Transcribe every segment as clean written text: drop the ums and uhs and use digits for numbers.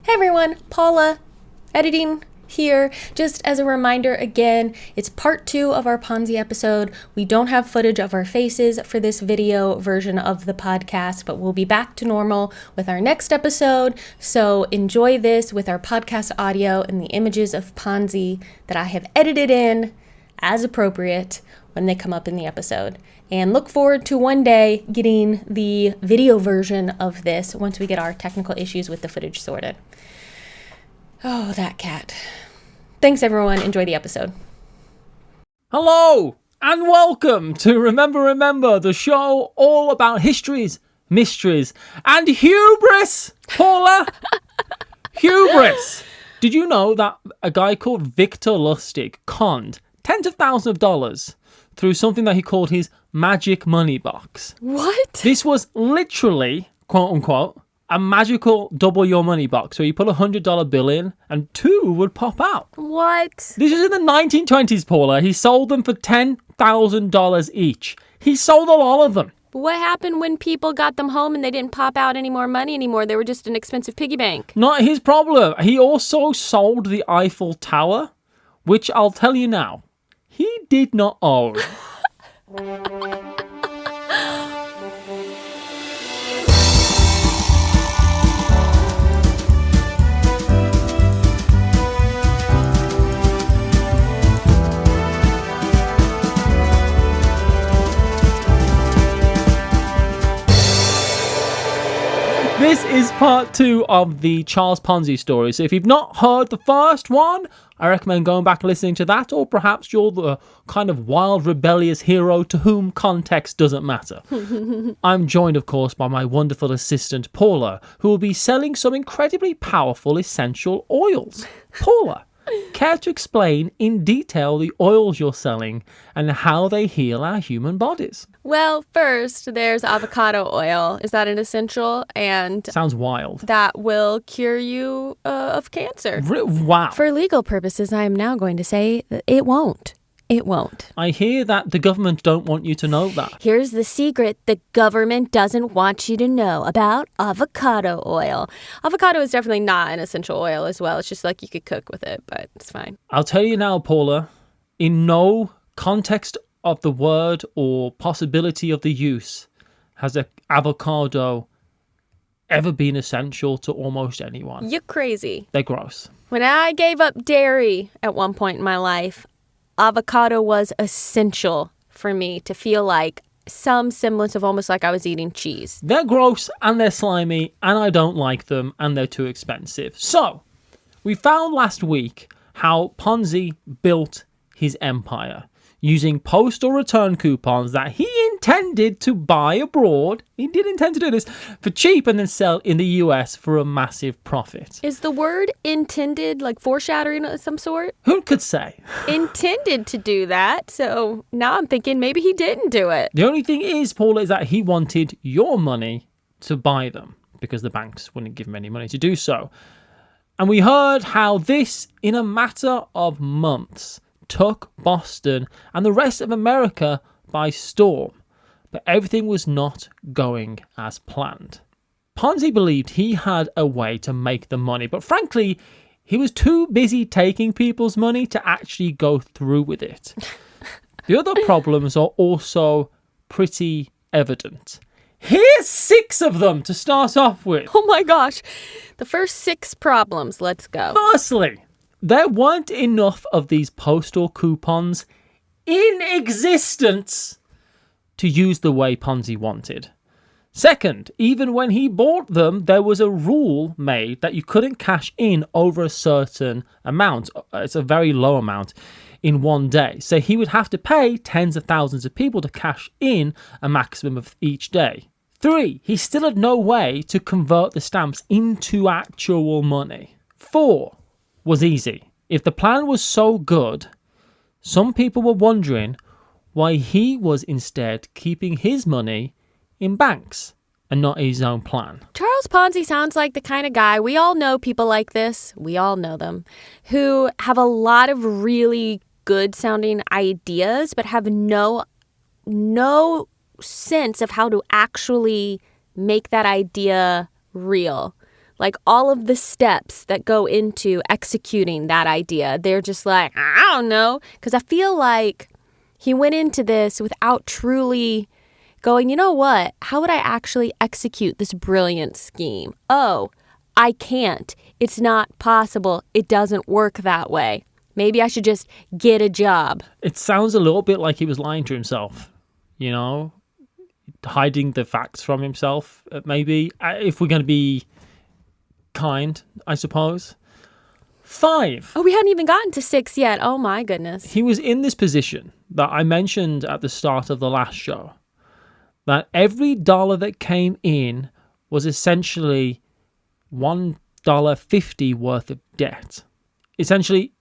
Hey everyone, Paula, editing here. Just as a reminder again, it's part 2 of our Ponzi episode. We don't have footage of our faces for this video version of the podcast, but we'll be back to normal with our next episode. So enjoy this with our podcast audio and the images of Ponzi that I have edited in as appropriate when they come up in the episode. And look forward to one day getting the video version of this once we get our technical issues with the footage sorted. Oh, that cat. Thanks, everyone. Enjoy the episode. Hello, and welcome to Remember, the show all about histories, mysteries, and hubris, Paula. Hubris. Did you know that a guy called Victor Lustig conned tens of thousands of dollars through something that he called his magic money box? What? This was literally, quote unquote, a magical double your money box where you put a $100 bill in and 2 would pop out. What? This was in the 1920s, Paula. He sold them for $10,000 each. He sold a lot of them. But what happened when people got them home and they didn't pop out any more money anymore? They were just an expensive piggy bank. Not his problem. He also sold the Eiffel Tower, which I'll tell you now, he did not own. This is part 2 of the Charles Ponzi story. So if you've not heard the first one, I recommend going back and listening to that, or perhaps you're the kind of wild, rebellious hero to whom context doesn't matter. I'm joined, of course, by my wonderful assistant, Paula, who will be selling some incredibly powerful essential oils. Paula, care to explain in detail the oils you're selling and how they heal our human bodies? Well, first, there's avocado oil. Is that an essential? And Sounds wild. that will cure you of cancer. Wow. For legal purposes, I am now going to say that it won't. It won't. I hear that the government don't want you to know that. Here's the secret the government doesn't want you to know about avocado oil. Avocado is definitely not an essential oil as well. It's just like you could cook with it, but it's fine. I'll tell you now, Paula, in no context of the word or possibility of the use has avocado ever been essential to almost anyone. You're crazy. They're gross. When I gave up dairy at one point in my life, avocado was essential for me to feel like some semblance of almost like I was eating cheese. They're gross and they're slimy and I don't like them and they're too expensive. So, we found last week how Ponzi built his empire using postal return coupons that he intended to buy abroad. He did intend to do this for cheap and then sell in the US for a massive profit. Is the word intended like foreshadowing of some sort? Who could say? Intended to do that. So now I'm thinking maybe he didn't do it. The only thing is, Paula, is that he wanted your money to buy them because the banks wouldn't give him any money to do so. And we heard how this, in a matter of months, took Boston and the rest of America by storm. But everything was not going as planned. Ponzi believed he had a way to make the money, but frankly, he was too busy taking people's money to actually go through with it. The other problems are also pretty evident. Here's 6 of them to start off with. Oh my gosh. The first 6 problems. Let's go. Firstly, there weren't enough of these postal coupons in existence to use the way Ponzi wanted. Second, even when he bought them, there was a rule made that you couldn't cash in over a certain amount. It's a very low amount in one day. So he would have to pay tens of thousands of people to cash in a maximum of each day. 3, he still had no way to convert the stamps into actual money. 4, was easy. If the plan was so good, some people were wondering why he was instead keeping his money in banks and not his own plan. Charles Ponzi sounds like the kind of guy, we all know people like this, we all know them, who have a lot of really good sounding ideas, but have no sense of how to actually make that idea real. like all of the steps that go into executing that idea. They're just like, I don't know. Because I feel like he went into this without truly going, you know what? How would I actually execute this brilliant scheme? Oh, I can't. It's not possible. It doesn't work that way. Maybe I should just get a job. It sounds a little bit like he was lying to himself, hiding the facts from himself, maybe, if we're going to be kind, I suppose. 5. Oh, we hadn't even gotten to 6 yet. Oh, my goodness. He was in this position that I mentioned at the start of the last show, that every dollar that came in was essentially $1.50 worth of debt. Essentially,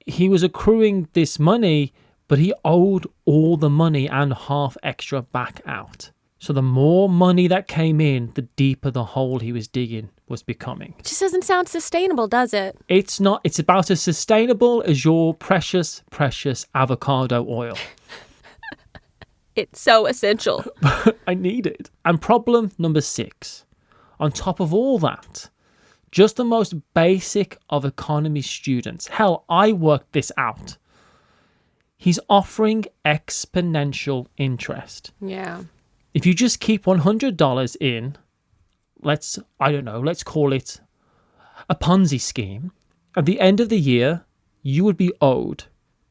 he was accruing this money, but he owed all the money and half extra back out. So the more money that came in, the deeper the hole he was digging was becoming. It just doesn't sound sustainable, does it? It's not. It's about as sustainable as your precious, precious avocado oil. It's so essential. I need it. And problem number 6. On top of all that, just the most basic of economy students. Hell, I worked this out. He's offering exponential interest. Yeah. If you just keep $100 in, let's call it a Ponzi scheme. At the end of the year, you would be owed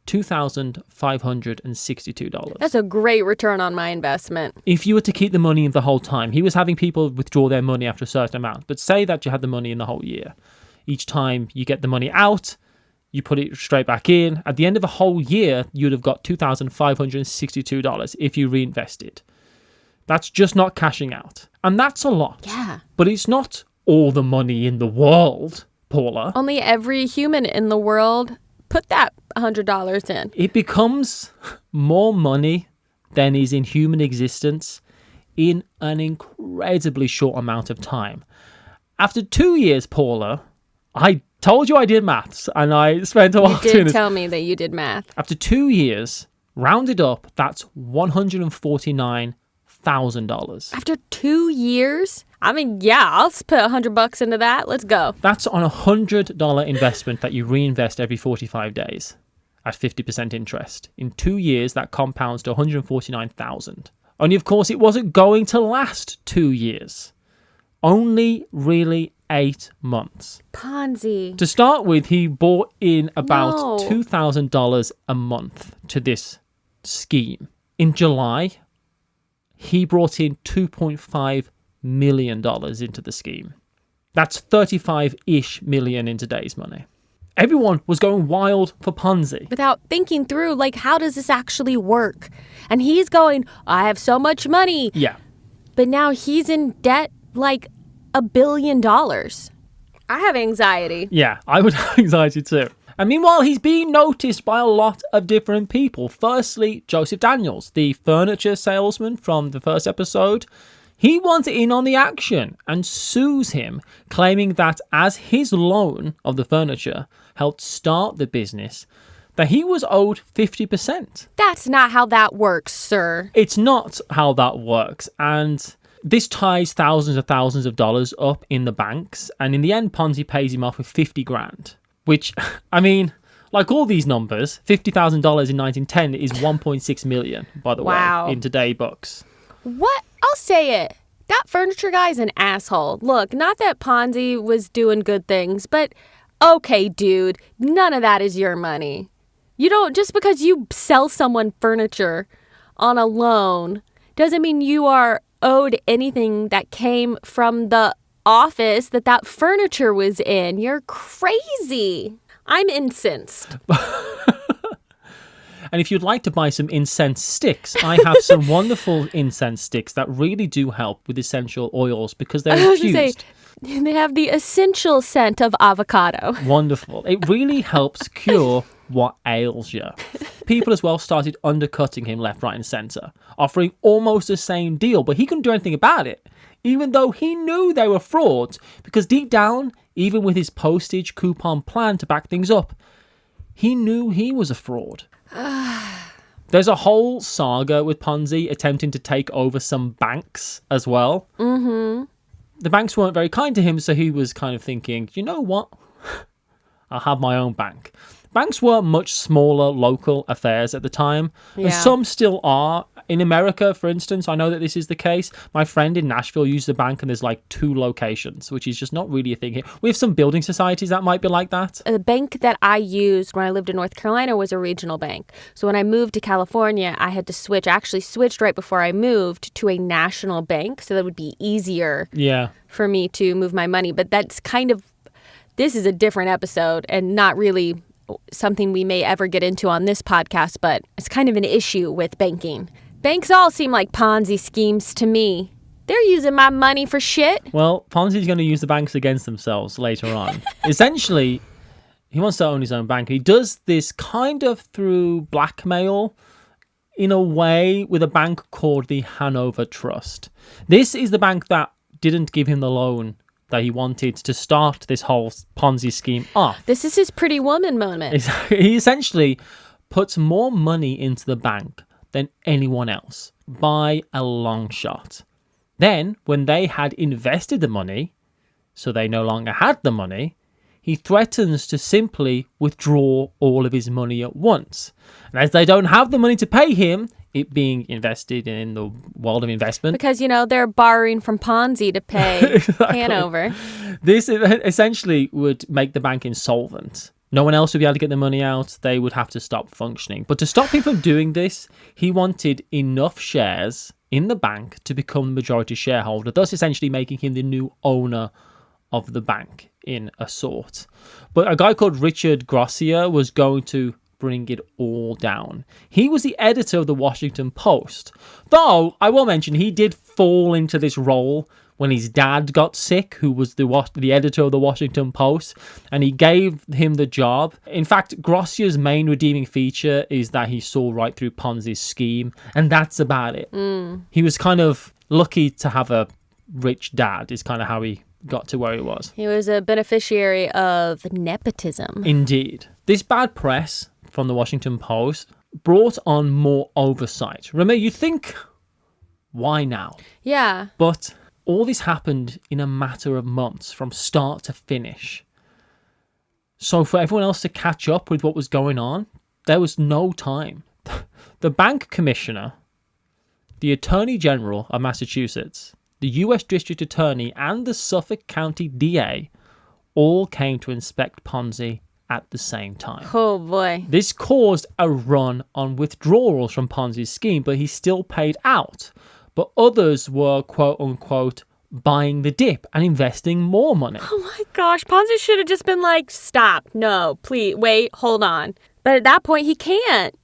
$2,562. That's a great return on my investment. If you were to keep the money in the whole time, he was having people withdraw their money after a certain amount. But say that you had the money in the whole year. Each time you get the money out, you put it straight back in. At the end of a whole year, you'd have got $2,562 if you reinvested. That's just not cashing out. And that's a lot. Yeah. But it's not all the money in the world, Paula. Only every human in the world put that $100 in. It becomes more money than is in human existence in an incredibly short amount of time. After 2 years, Paula, I told you I did maths, and I spent a while doing this. You did tell me that you did math. After 2 years, rounded up, that's $149,000. After 2 years? I mean, yeah, I'll put $100 into that. Let's go. That's on a $100 investment that you reinvest every 45 days at 50% interest. In 2 years, that compounds to $149,000. Only, of course, it wasn't going to last 2 years. Only really 8 months. Ponzi. To start with, he bought in about $2,000 a month to this scheme. In July, he brought in $2.5 million into the scheme. That's 35-ish million in today's money. Everyone was going wild for Ponzi. Without thinking through, like, how does this actually work? And he's going, I have so much money. Yeah. But now he's in debt like $1 billion. I have anxiety. Yeah, I would have anxiety too. And meanwhile, he's being noticed by a lot of different people. Firstly, Joseph Daniels, the furniture salesman from the first episode. He wants in on the action and sues him, claiming that as his loan of the furniture helped start the business, that he was owed 50%. That's not how that works, sir. It's not how that works. And this ties thousands of dollars up in the banks. And in the end, Ponzi pays him off with 50 grand. Which, I mean, like all these numbers, $50,000 in 1910 is 1.6 million, by the way, in today's books. What? I'll say it. That furniture guy's an asshole. Look, not that Ponzi was doing good things, but okay, dude, none of that is your money. You don't, just because you sell someone furniture on a loan doesn't mean you are owed anything that came from the office that furniture was in. You're crazy. I'm incensed. And if you'd like to buy some incense sticks, I have some wonderful incense sticks that really do help with essential oils because they're infused. They have the essential scent of avocado. Wonderful. It really helps cure what ails you. People as well started undercutting him left, right, and centre, offering almost the same deal, but he couldn't do anything about it, even though he knew they were frauds, because deep down, even with his postage coupon plan to back things up, he knew he was a fraud. There's a whole saga with Ponzi attempting to take over some banks as well. Mm-hmm. the banks weren't very kind to him, so he was kind of thinking, you know what? I'll have my own bank. Banks were much smaller local affairs at the time, and some still are. In America, for instance, I know that this is the case. My friend in Nashville used a bank, and there's like 2 locations, which is just not really a thing here. We have some building societies that might be like that. The bank that I used when I lived in North Carolina was a regional bank. So when I moved to California, I had to switch. I actually switched right before I moved to a national bank, so that would be easier for me to move my money. But that's this is a different episode and not really something we may ever get into on this podcast, but it's kind of an issue with banking. Banks all seem like Ponzi schemes to me. They're using my money for shit. Well, Ponzi's going to use the banks against themselves later on. Essentially, he wants to own his own bank. He does this kind of through blackmail, in a way, with a bank called the Hanover Trust. This is the bank that didn't give him the loan that he wanted to start this whole Ponzi scheme off. This is his Pretty Woman moment. He essentially puts more money into the bank than anyone else by a long shot. Then, when they had invested the money, so they no longer had the money, he threatens to simply withdraw all of his money at once. And as they don't have the money to pay him, it being invested in the world of investment. Because, they're borrowing from Ponzi to pay Hanover. This essentially would make the bank insolvent. No one else would be able to get the money out. They would have to stop functioning. But to stop him from doing this, he wanted enough shares in the bank to become the majority shareholder, thus essentially making him the new owner of the bank in a sort. But a guy called Richard Grossier was going to bring it all down. He was the editor of the Washington Post. Though, I will mention, he did fall into this role when his dad got sick, who was the editor of the Washington Post, and he gave him the job. In fact, Grossier's main redeeming feature is that he saw right through Ponzi's scheme, and that's about it. He was kind of lucky to have a rich dad, is kind of how he got to where he was. He was a beneficiary of nepotism. Indeed. This bad press from the Washington Post brought on more oversight. Remember, you think, why now? Yeah. But all this happened in a matter of months, from start to finish. So for everyone else to catch up with what was going on, there was no time. The bank commissioner, the Attorney General of Massachusetts, the U.S. District Attorney, and the Suffolk County DA all came to inspect Ponzi at the same time. Oh boy. This caused a run on withdrawals from Ponzi's scheme, but he still paid out. But others were, quote unquote, buying the dip and investing more money. Oh my gosh, Ponzi should have just been like, stop, no, please, wait, hold on. But at that point, he can't.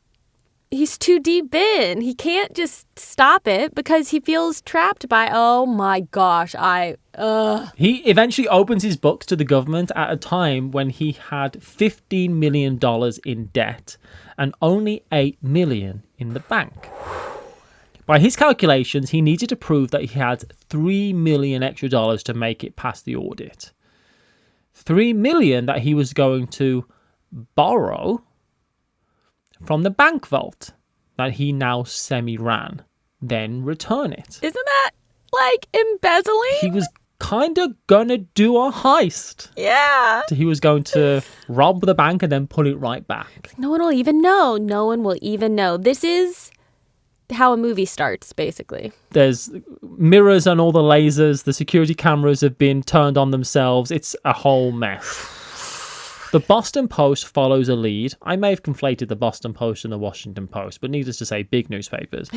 He's too deep in. He can't just stop it because he feels trapped by, oh my gosh, He eventually opens his books to the government at a time when he had $15 million in debt and only $8 million in the bank. By his calculations, he needed to prove that he had $3 million extra dollars to make it past the audit. $3 million that he was going to borrow from the bank vault that he now semi-ran, then return it. Isn't that like embezzling? He was kind of gonna do a heist. Yeah. He was going to rob the bank and then put it right back. No one will even know. No one will even know. This is how a movie starts, basically. There's mirrors on all the lasers. The security cameras have been turned on themselves. It's a whole mess. The Boston Post follows a lead. I may have conflated the Boston Post and the Washington Post, but needless to say, big newspapers.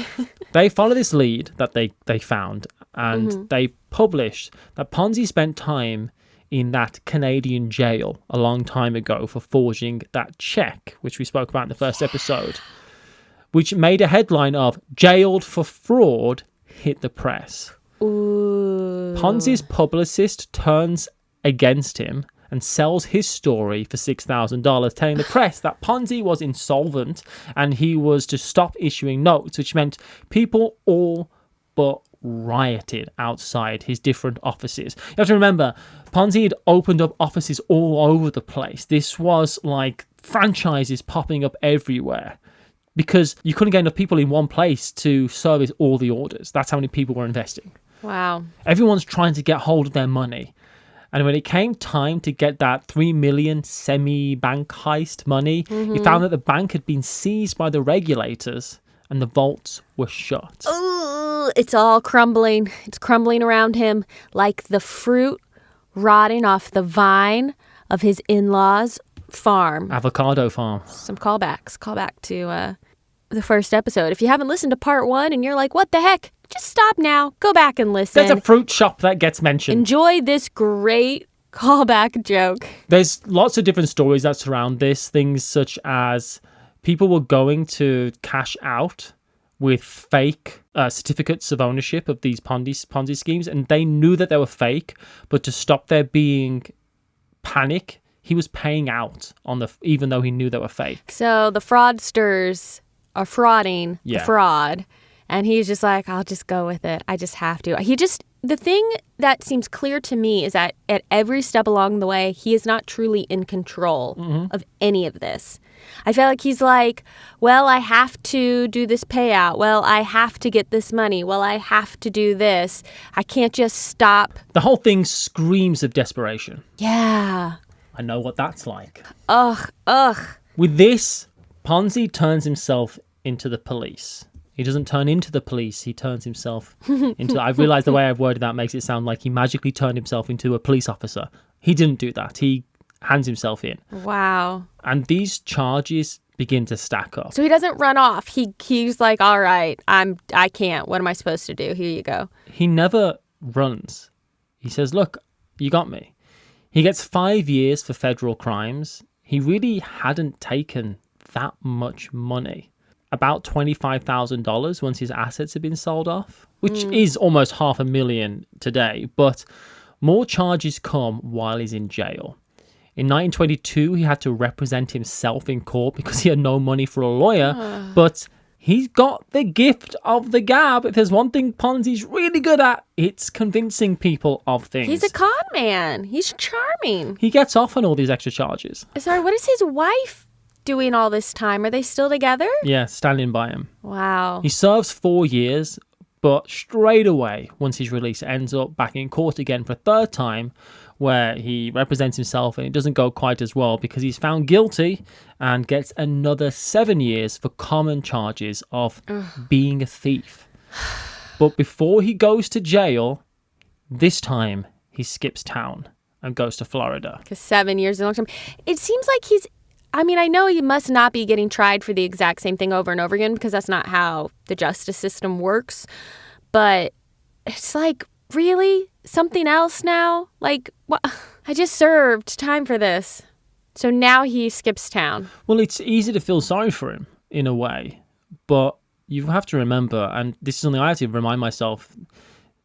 They follow this lead that they found, and they published that Ponzi spent time in that Canadian jail a long time ago for forging that check, which we spoke about in the first episode, which made a headline of "Jailed for Fraud" hit the press. Ooh. Ponzi's publicist turns against him and sells his story for $6,000, telling the press that Ponzi was insolvent and he was to stop issuing notes, which meant people all but rioted outside his different offices. You have to remember, Ponzi had opened up offices all over the place. This was like franchises popping up everywhere because you couldn't get enough people in one place to service all the orders. That's how many people were investing. Wow. Everyone's trying to get hold of their money. And when it came time to get that 3 million semi-bank heist money, he found that the bank had been seized by the regulators and the vaults were shut. Ooh, it's all crumbling. It's crumbling around him like the fruit rotting off the vine of his in-laws' farm. Avocado farm. Some callbacks. Callback to the first episode. If you haven't listened to part 1 and you're like, what the heck? Just stop now. Go back and listen. There's a fruit shop that gets mentioned. Enjoy this great callback joke. There's lots of different stories that surround this. Things such as people were going to cash out with fake certificates of ownership of these Ponzi schemes, and they knew that they were fake, but to stop there being panic, he was paying out on even though he knew they were fake. So the fraudsters are frauding the fraud. And he's just like, I'll just go with it. I just have to. The thing that seems clear to me is that at every step along the way, he is not truly in control of any of this. I feel like he's like, well, I have to do this payout. Well, I have to get this money. Well, I have to do this. I can't just stop. The whole thing screams of desperation. Yeah. I know what that's like. Ugh. With this, Ponzi turns himself into the police. He doesn't turn into the police. He turns himself into... I've realized the way I've worded that makes it sound like he magically turned himself into a police officer. He didn't do that. He hands himself in. Wow. And these charges begin to stack up. So he doesn't run off. He's like, all right, I can't. What am I supposed to do? Here you go. He never runs. He says, look, you got me. He gets 5 years for federal crimes. He really hadn't taken that much money. About $25,000 once his assets have been sold off, which is almost $500,000 today. But more charges come while he's in jail. In 1922, he had to represent himself in court because he had no money for a lawyer. But he's got the gift of the gab. If there's one thing Ponzi's really good at, it's convincing people of things. He's a con man. He's charming. He gets off on all these extra charges. Sorry, what is his wife doing all this time? Are they still together? Yeah, standing by him. Wow. He serves 4 years, but straight away, once he's released, ends up back in court again for a third time, where he represents himself, and it doesn't go quite as well because he's found guilty and gets another 7 years for common charges of being a thief. But before he goes to jail, this time he skips town and goes to Florida. Because 7 years is a long time. It seems like I know he must not be getting tried for the exact same thing over and over again because that's not how the justice system works. But it's like, really? Something else now? Like, what? I just served time for this. So now he skips town. Well, it's easy to feel sorry for him in a way, but you have to remember, and this is something I have to remind myself,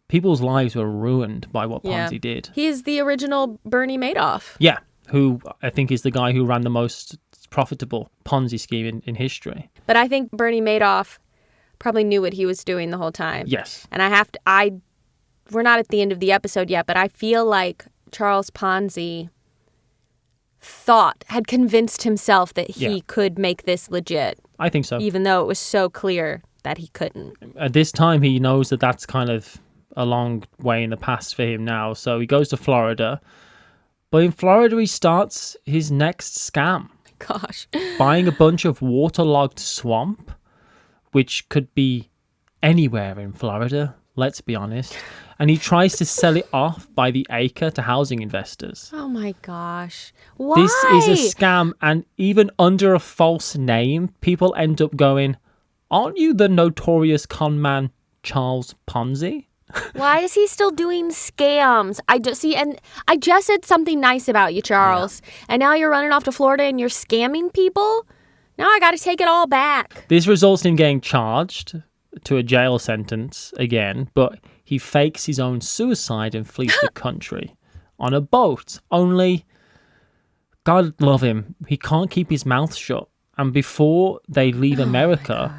people's lives were ruined by what Ponzi did. He's the original Bernie Madoff. Yeah, who I think is the guy who ran the most profitable Ponzi scheme in history. But I think Bernie Madoff probably knew what he was doing the whole time. Yes. And we're not at the end of the episode yet, but I feel like Charles Ponzi had convinced himself that he could make this legit. I think so. Even though it was so clear that he couldn't. At this time, he knows that that's kind of a long way in the past for him now. So he goes to Florida. But in Florida, he starts his next scam. Gosh. Buying a bunch of waterlogged swamp, which could be anywhere in Florida, let's be honest. And he tries to sell it off by the acre to housing investors. Oh my gosh. Why? This is a scam, and even under a false name, people end up going, aren't you the notorious con man Charles Ponzi? Why is he still doing scams? I just said something nice about you, Charles. Yeah. And now you're running off to Florida and you're scamming people? Now I got to take it all back. This results in him getting charged to a jail sentence again, but he fakes his own suicide and flees the country on a boat. Only, God love him, he can't keep his mouth shut. And before they leave America,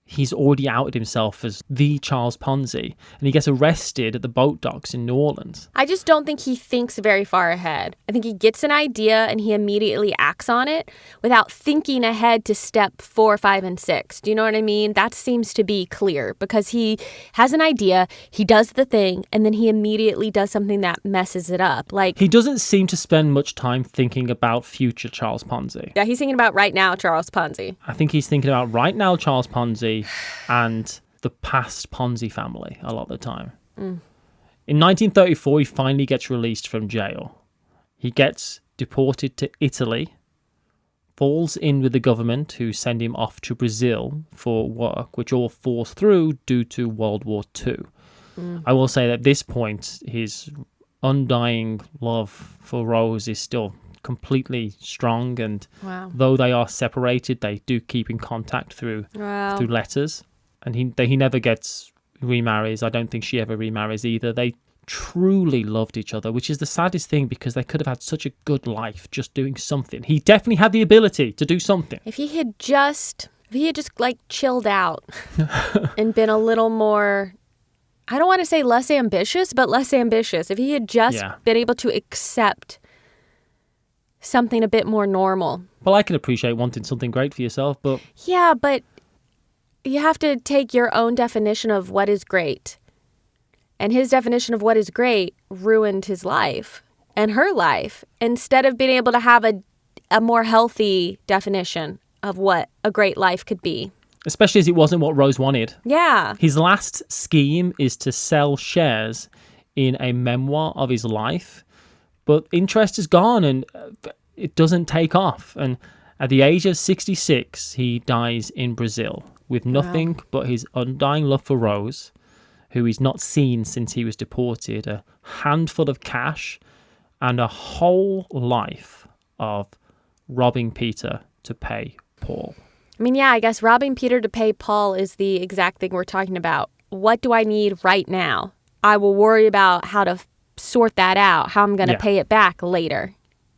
he's already outed himself as the Charles Ponzi, and he gets arrested at the boat docks in New Orleans. I just don't think he thinks very far ahead. I think he gets an idea and he immediately acts on it without thinking ahead to step 4, 5, and 6. Do you know what I mean? That seems to be clear because he has an idea, he does the thing, and then he immediately does something that messes it up. Like, he doesn't seem to spend much time thinking about future Charles Ponzi. Yeah, he's thinking about right now Charles Ponzi. I think he's thinking about right now Charles Ponzi and the past Ponzi family a lot of the time. In 1934, he finally gets released from jail. He gets deported to Italy, falls in with the government who send him off to Brazil for work, which all falls through due to World War II. I will say that at this point, his undying love for Rose is still completely strong, and though they are separated, they do keep in contact through letters, and he never remarries. I don't think she ever remarries either. They truly loved each other, which is the saddest thing because they could have had such a good life just doing something. He definitely had the ability to do something. If he had just like chilled out and been a little more, I don't want to say less ambitious, but less ambitious. If he had just been able to accept something a bit more normal. Well, I can appreciate wanting something great for yourself, but... Yeah, but you have to take your own definition of what is great. And his definition of what is great ruined his life and her life instead of being able to have a more healthy definition of what a great life could be. Especially as it wasn't what Rose wanted. Yeah. His last scheme is to sell shares in a memoir of his life, but interest is gone and it doesn't take off. And at the age of 66, he dies in Brazil with nothing but his undying love for Rose, who he's not seen since he was deported, a handful of cash, and a whole life of robbing Peter to pay Paul. I mean, yeah, I guess robbing Peter to pay Paul is the exact thing we're talking about. What do I need right now? I will worry about how to sort that out, how I'm going to pay it back later.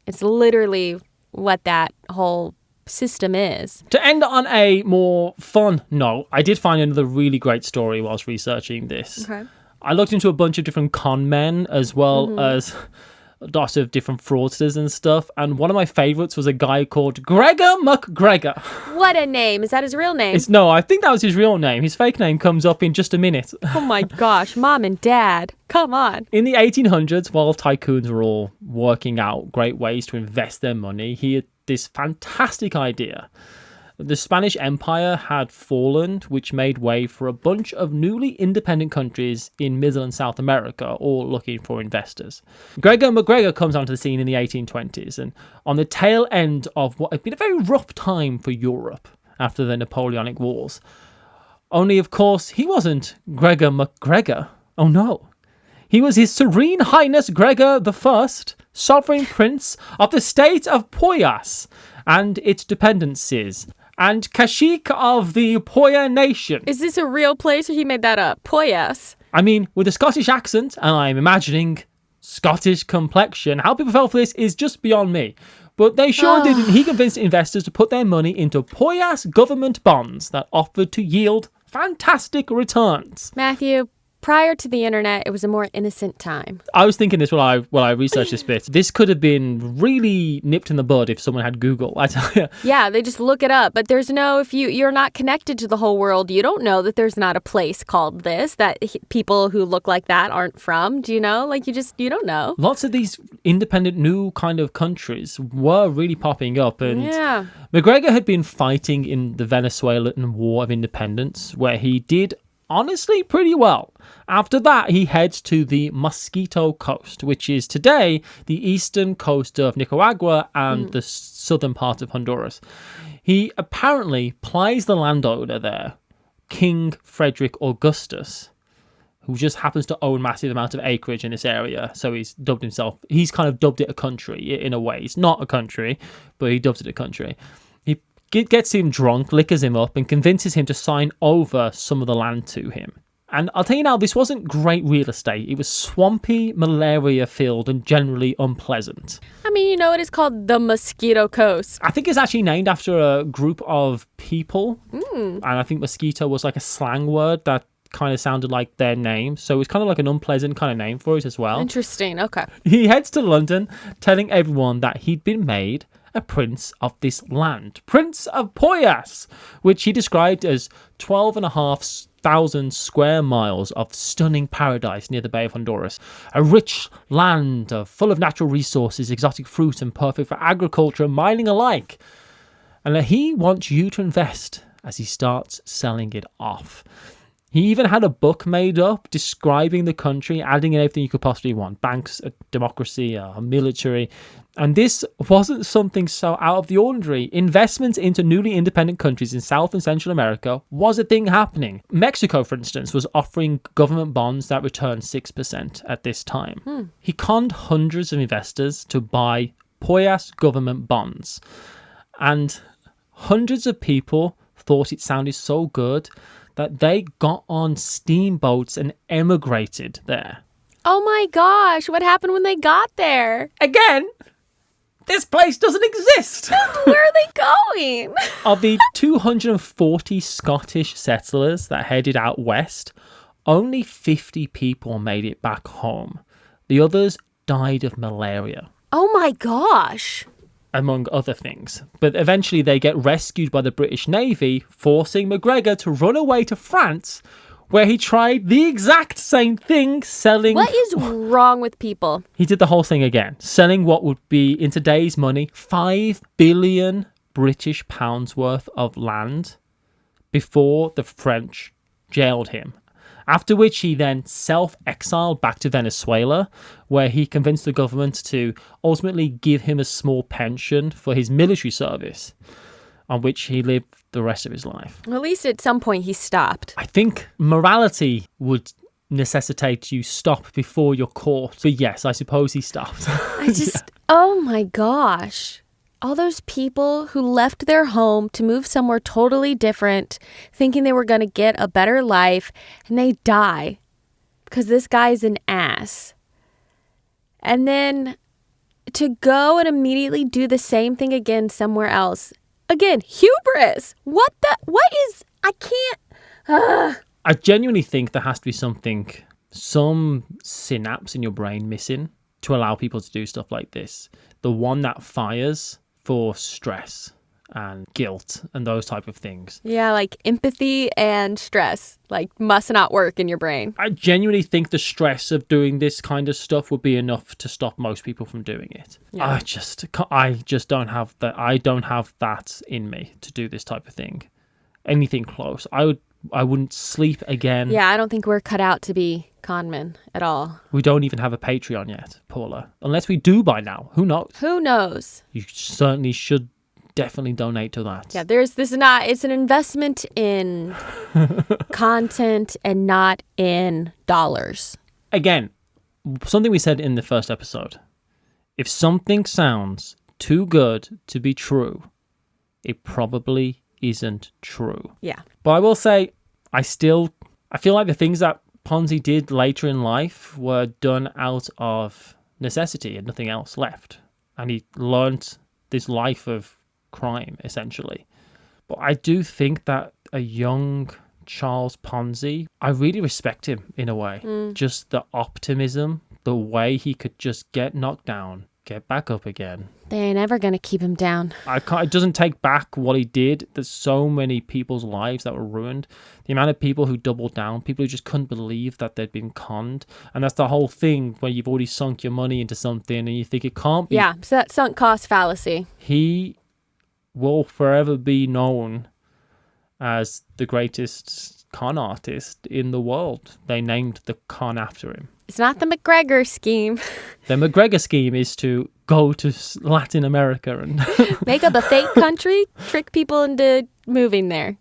It's literally what that whole system is. To end on a more fun note, I did find another really great story whilst researching this. Okay. I looked into a bunch of different con men as well as lots of different fraudsters and stuff, and one of my favorites was a guy called Gregor MacGregor. What a name. Is that his real name? No, I think that was his real name. His fake name comes up in just a minute. Oh my gosh, Mom and Dad, come on. In the 1800s, while tycoons were all working out great ways to invest their money, he had this fantastic idea. The Spanish Empire had fallen, which made way for a bunch of newly independent countries in Middle and South America, all looking for investors. Gregor MacGregor comes onto the scene in the 1820s, and on the tail end of what had been a very rough time for Europe after the Napoleonic Wars. Only, of course, he wasn't Gregor MacGregor. Oh no. He was His Serene Highness Gregor I, Sovereign Prince of the State of Poyas and its dependencies, and Cacique of the Poya Nation. Is this a real place or he made that up? Poyas. I mean, with a Scottish accent, and I'm imagining Scottish complexion, how people fell for this is just beyond me. But they sure did, and he convinced investors to put their money into Poyas government bonds that offered to yield fantastic returns. Matthew, prior to the internet, it was a more innocent time. I was thinking this while I researched this bit. This could have been really nipped in the bud if someone had Google, I tell you. Yeah, they just look it up. But there's no, if you're not connected to the whole world, you don't know that there's not a place called this that people who look like that aren't from. Do you know? Like, you don't know. Lots of these independent new kind of countries were really popping up. And MacGregor had been fighting in the Venezuelan War of Independence, where he did honestly pretty well. After that, he heads to the Mosquito Coast, which is today the eastern coast of Nicaragua and the southern part of Honduras. He apparently plies the landowner there, King Frederick Augustus, who just happens to own massive amount of acreage in this area. So he's kind of dubbed it a country in a way. It's not a country, but he dubs it a country. Gets him drunk, liquors him up, and convinces him to sign over some of the land to him. And I'll tell you now, this wasn't great real estate. It was swampy, malaria-filled, and generally unpleasant. I mean, you know, it is called the Mosquito Coast. I think it's actually named after a group of people. And I think mosquito was like a slang word that kind of sounded like their name. So it's kind of like an unpleasant kind of name for it as well. Interesting. Okay. He heads to London, telling everyone that he'd been made a prince of this land. Prince of Poyas, which he described as 12,500 square miles of stunning paradise near the Bay of Honduras. A rich land full of natural resources, exotic fruit, and perfect for agriculture and mining alike. And he wants you to invest as he starts selling it off. He even had a book made up describing the country, adding in everything you could possibly want. Banks, a democracy, a military. And this wasn't something so out of the ordinary. Investments into newly independent countries in South and Central America was a thing happening. Mexico, for instance, was offering government bonds that returned 6% at this time. He conned hundreds of investors to buy Poyas government bonds. And hundreds of people thought it sounded so good that they got on steamboats and emigrated there. Oh my gosh, what happened when they got there? Again, this place doesn't exist. Where are they going? Of the 240 Scottish settlers that headed out west, only 50 people made it back home. The others died of malaria. Oh my gosh. Among other things. But eventually they get rescued by the British Navy, forcing MacGregor to run away to France, where he tried the exact same thing, selling... What is wrong with people? He did the whole thing again, selling what would be, in today's money, 5 billion British pounds worth of land before the French jailed him. After which he then self-exiled back to Venezuela, where he convinced the government to ultimately give him a small pension for his military service, on which he lived the rest of his life. At least at some point he stopped. I think morality would necessitate you stop before you're caught. But yes, I suppose he stopped. Oh my gosh. All those people who left their home to move somewhere totally different, thinking they were going to get a better life, and they die because this guy's an ass. And then to go and immediately do the same thing again somewhere else. Again, hubris. I can't. I genuinely think there has to be some synapse in your brain missing to allow people to do stuff like this. The one that fires for stress and guilt and those type of things. Yeah, like empathy and stress, like must not work in your brain. I genuinely think the stress of doing this kind of stuff would be enough to stop most people from doing it. Yeah. I just don't have that. I don't have that in me to do this type of thing. Anything close. I wouldn't sleep again. Yeah, I don't think we're cut out to be con men at all. We don't even have a Patreon yet, Paula. Unless we do by now. Who knows? Who knows? You certainly should definitely donate to that. Yeah, it's an investment in content and not in dollars. Again, something we said in the first episode. If something sounds too good to be true, it probably isn't true. Yeah. But I will say, I feel like the things that Ponzi did later in life were done out of necessity and nothing else left. And he learned this life of crime, essentially. But I do think that a young Charles Ponzi, I really respect him in a way. Just the optimism, the way he could just get knocked down, get back up again. They ain't ever going to keep him down. It doesn't take back what he did. There's so many people's lives that were ruined. The amount of people who doubled down, people who just couldn't believe that they'd been conned. And that's the whole thing when you've already sunk your money into something and you think it can't be. Yeah, so that sunk cost fallacy. He will forever be known as the greatest con artist in the world. They named the con after him. It's not the MacGregor scheme. The MacGregor scheme is to go to Latin America and make up a fake country, trick people into moving there,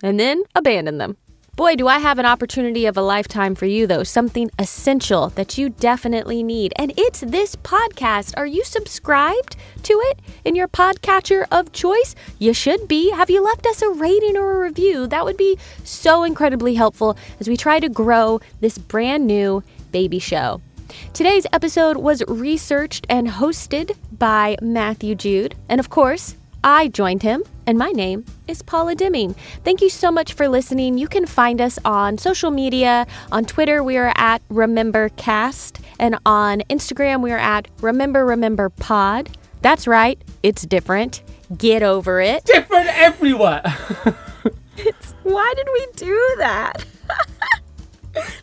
and then abandon them. Boy, do I have an opportunity of a lifetime for you, though. Something essential that you definitely need. And it's this podcast. Are you subscribed to it in your podcatcher of choice? You should be. Have you left us a rating or a review? That would be so incredibly helpful as we try to grow this brand new baby show. Today's episode was researched and hosted by Matthew Jude. And of course, I joined him, and my name is Paula Dimming. Thank you so much for listening. You can find us on social media. On Twitter, we are at RememberCast, and on Instagram, we are at RememberPod. That's right, it's different. Get over it. Different everywhere. Why did we do that?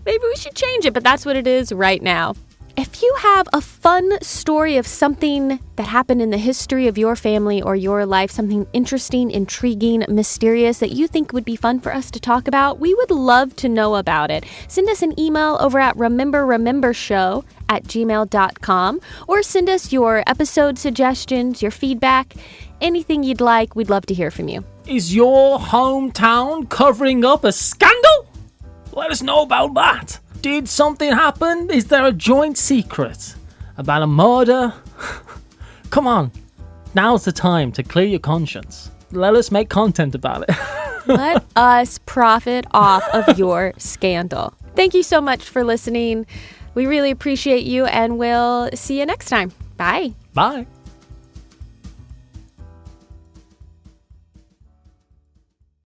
Maybe we should change it, but that's what it is right now. If you have a fun story of something that happened in the history of your family or your life, something interesting, intriguing, mysterious that you think would be fun for us to talk about, we would love to know about it. Send us an email over at remembershow@gmail.com or send us your episode suggestions, your feedback, anything you'd like. We'd love to hear from you. Is your hometown covering up a scandal? Let us know about that. Did something happen? Is there a joint secret about a murder? Come on, now's the time to clear your conscience. Let us make content about it. Let us profit off of your scandal. Thank you so much for listening. We really appreciate you, and we'll see you next time. Bye. Bye.